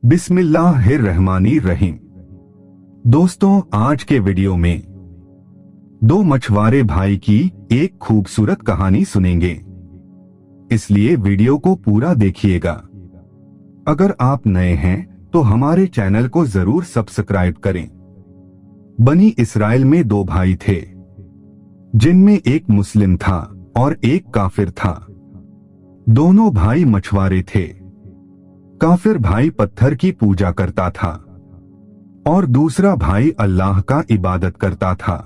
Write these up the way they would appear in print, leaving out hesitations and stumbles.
बिस्मिल्लाहिर्रहमानिर्रहीम। दोस्तों, आज के वीडियो में दो मछुआरे भाई की एक खूबसूरत कहानी सुनेंगे, इसलिए वीडियो को पूरा देखिएगा। अगर आप नए हैं तो हमारे चैनल को जरूर सब्सक्राइब करें। बनी इस्राइल में दो भाई थे, जिनमें एक मुस्लिम था और एक काफिर था। दोनों भाई मछुआरे थे। काफिर भाई पत्थर की पूजा करता था और दूसरा भाई अल्लाह का इबादत करता था।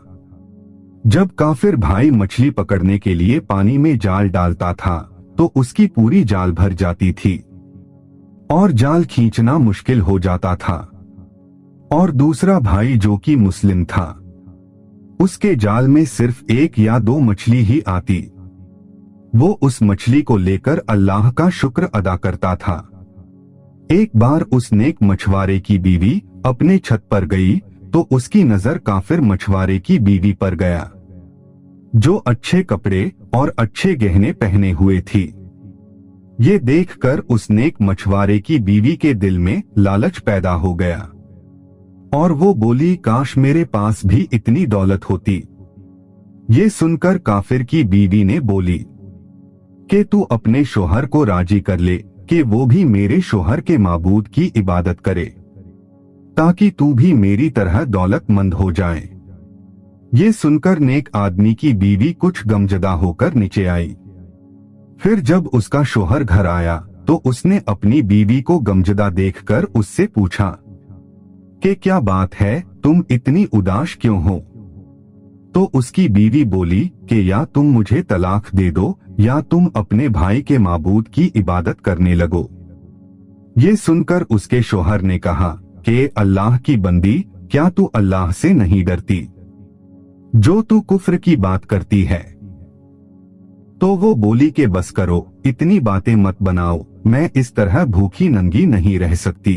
जब काफिर भाई मछली पकड़ने के लिए पानी में जाल डालता था तो उसकी पूरी जाल भर जाती थी और जाल खींचना मुश्किल हो जाता था। और दूसरा भाई, जो कि मुस्लिम था, उसके जाल में सिर्फ एक या दो मछली ही आती। वो उस मछली को लेकर अल्लाह का शुक्र अदा करता था। एक बार उस नेक मछुआरे की बीवी अपने छत पर गई तो उसकी नजर काफिर मछुआरे की बीवी पर गया, जो अच्छे कपड़े और अच्छे गहने पहने हुए थी। ये देखकर उस नेक मछुआरे की बीवी के दिल में लालच पैदा हो गया और वो बोली, काश मेरे पास भी इतनी दौलत होती। ये सुनकर काफिर की बीवी ने बोली कि तू अपने शोहर को राजी कर ले कि वो भी मेरे शोहर के माबूद की इबादत करे, ताकि तू भी मेरी तरह दौलतमंद हो जाए। ये सुनकर नेक आदमी की बीवी कुछ गमजदा होकर नीचे आई। फिर जब उसका शोहर घर आया तो उसने अपनी बीवी को गमजदा देखकर उससे पूछा कि क्या बात है, तुम इतनी उदास क्यों हो? तो उसकी बीवी बोली कि या तुम मुझे तलाक दे दो या तुम अपने भाई के माबूद की इबादत करने लगो। ये सुनकर उसके शोहर ने कहा कि अल्लाह की बंदी, क्या तू अल्लाह से नहीं डरती, जो तू कुफ्र की बात करती है? तो वो बोली कि बस करो, इतनी बातें मत बनाओ, मैं इस तरह भूखी नंगी नहीं रह सकती।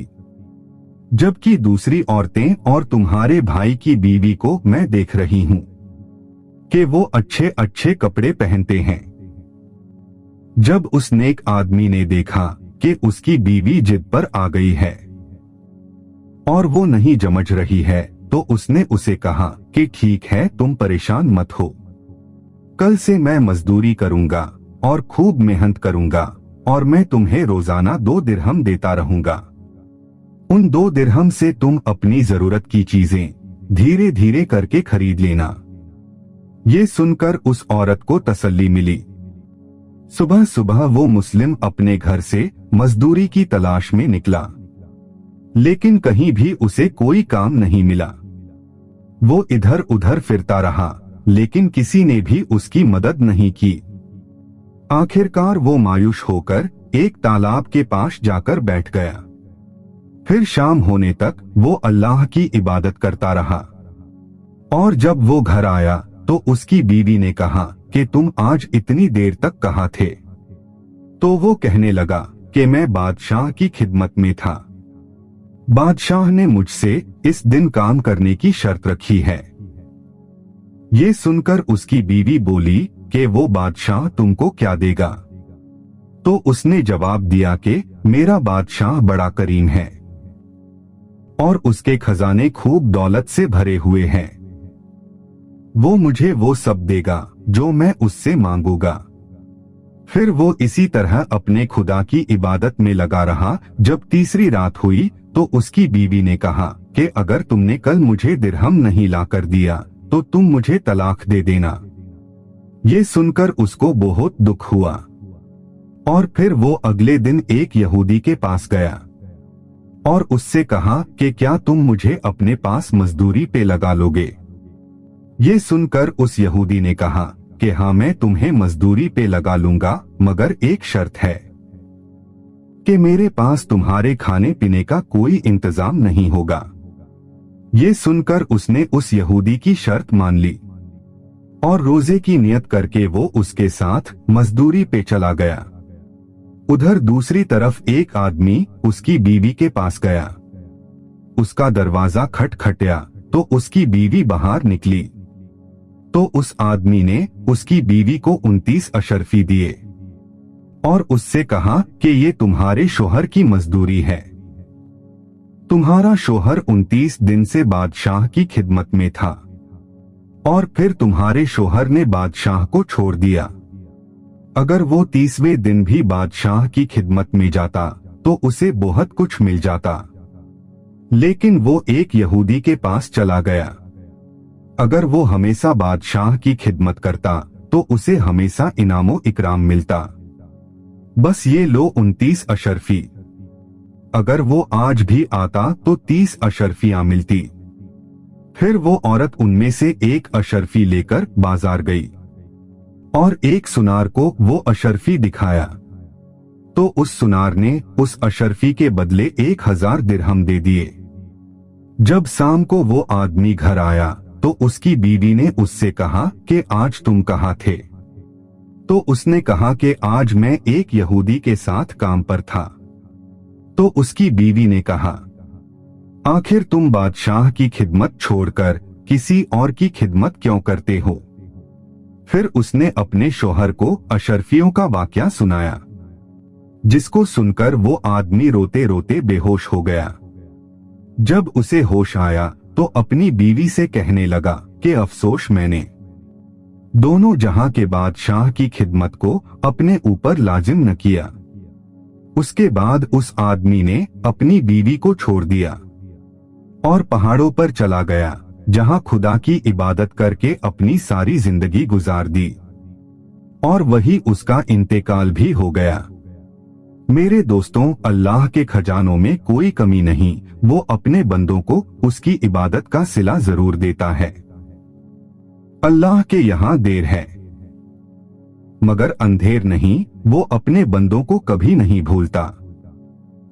जबकि दूसरी औरतें और तुम्हारे भाई की बीवी को मैं देख रही हूँ कि वो अच्छे अच्छे कपड़े पहनते हैं। जब उस नेक आदमी ने देखा कि उसकी बीवी जिद पर आ गई है और वो नहीं जमझ रही है, तो उसने उसे कहा कि ठीक है, तुम परेशान मत हो, कल से मैं मजदूरी करूंगा और खूब मेहनत करूंगा और मैं तुम्हें रोजाना 2 दिरहम देता रहूंगा। उन 2 दिरहम से तुम अपनी जरूरत की चीजें धीरे धीरे करके खरीद लेना। ये सुनकर उस औरत को तसल्ली मिली। सुबह सुबह वो मुस्लिम अपने घर से मजदूरी की तलाश में निकला, लेकिन कहीं भी उसे कोई काम नहीं मिला। वो इधर उधर फिरता रहा, लेकिन किसी ने भी उसकी मदद नहीं की। आखिरकार वो मायूस होकर एक तालाब के पास जाकर बैठ गया। फिर शाम होने तक वो अल्लाह की इबादत करता रहा और जब वो घर आया तो उसकी बीवी ने कहा कि तुम आज इतनी देर तक कहाँ थे? तो वो कहने लगा कि मैं बादशाह की खिदमत में था। बादशाह ने मुझसे इस दिन काम करने की शर्त रखी है। ये सुनकर उसकी बीवी बोली कि वो बादशाह तुमको क्या देगा? तो उसने जवाब दिया कि मेरा बादशाह बड़ा करीम है और उसके खजाने खूब दौलत से भरे हुए हैं। वो मुझे वो सब देगा जो मैं उससे मांगूंगा। फिर वो इसी तरह अपने खुदा की इबादत में लगा रहा। जब तीसरी रात हुई तो उसकी बीवी ने कहा कि अगर तुमने कल मुझे दिरहम नहीं ला कर दिया तो तुम मुझे तलाक दे देना। ये सुनकर उसको बहुत दुख हुआ और फिर वो अगले दिन एक यहूदी के पास गया और उससे कहा कि क्या तुम मुझे अपने पास मजदूरी पे लगा लोगे? ये सुनकर उस यहूदी ने कहा कि हाँ, मैं तुम्हें मजदूरी पे लगा लूंगा, मगर एक शर्त है कि मेरे पास तुम्हारे खाने पीने का कोई इंतजाम नहीं होगा। ये सुनकर उसने उस यहूदी की शर्त मान ली और रोजे की नियत करके वो उसके साथ मजदूरी पे चला गया। उधर दूसरी तरफ एक आदमी उसकी बीवी के पास गया। उसका दरवाजा खटखटाया तो उसकी बीवी बाहर निकली। तो उस आदमी ने उसकी बीवी को 29 अशरफी दिए और उससे कहा कि ये तुम्हारे शोहर की मजदूरी है। तुम्हारा शोहर 29 दिन से बादशाह की खिदमत में था और फिर तुम्हारे शोहर ने बादशाह को छोड़ दिया। अगर वो 30वें दिन भी बादशाह की खिदमत में जाता तो उसे बहुत कुछ मिल जाता, लेकिन वो एक यहूदी के पास चला गया। अगर वो हमेशा बादशाह की खिदमत करता तो उसे हमेशा इनामो इकराम मिलता। बस ये लो 29 अशरफी। अगर वो आज भी आता तो 30 अशरफियां मिलती। फिर वो औरत उनमें से एक अशरफी लेकर बाजार गई और एक सुनार को वो अशरफी दिखाया तो उस सुनार ने उस अशरफी के बदले 1000 दिरहम दे दिए। जब शाम को वो आदमी घर आया तो उसकी बीवी ने उससे कहा कि आज तुम कहाँ थे? तो उसने कहा कि आज मैं एक यहूदी के साथ काम पर था। तो उसकी बीवी ने कहा, आखिर तुम बादशाह की खिदमत छोड़कर किसी और की खिदमत क्यों करते हो? फिर उसने अपने शोहर को अशरफियों का वाकया सुनाया, जिसको सुनकर वो आदमी रोते रोते बेहोश हो गया। जब उसे होश आया तो अपनी बीवी से कहने लगा कि अफसोस, मैंने दोनों जहां के बादशाह की खिदमत को अपने ऊपर लाजिम न किया। उसके बाद उस आदमी ने अपनी बीवी को छोड़ दिया और पहाड़ों पर चला गया, जहां खुदा की इबादत करके अपनी सारी जिंदगी गुजार दी और वही उसका इंतकाल भी हो गया। मेरे दोस्तों, अल्लाह के खजानों में कोई कमी नहीं। वो अपने बंदों को उसकी इबादत का सिला जरूर देता है। अल्लाह के यहाँ देर है मगर अंधेर नहीं। वो अपने बंदों को कभी नहीं भूलता।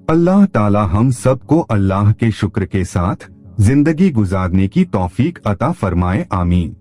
अल्लाह ताला हम सबको अल्लाह के शुक्र के साथ जिंदगी गुजारने की तौफीक अता फरमाए। आमीन।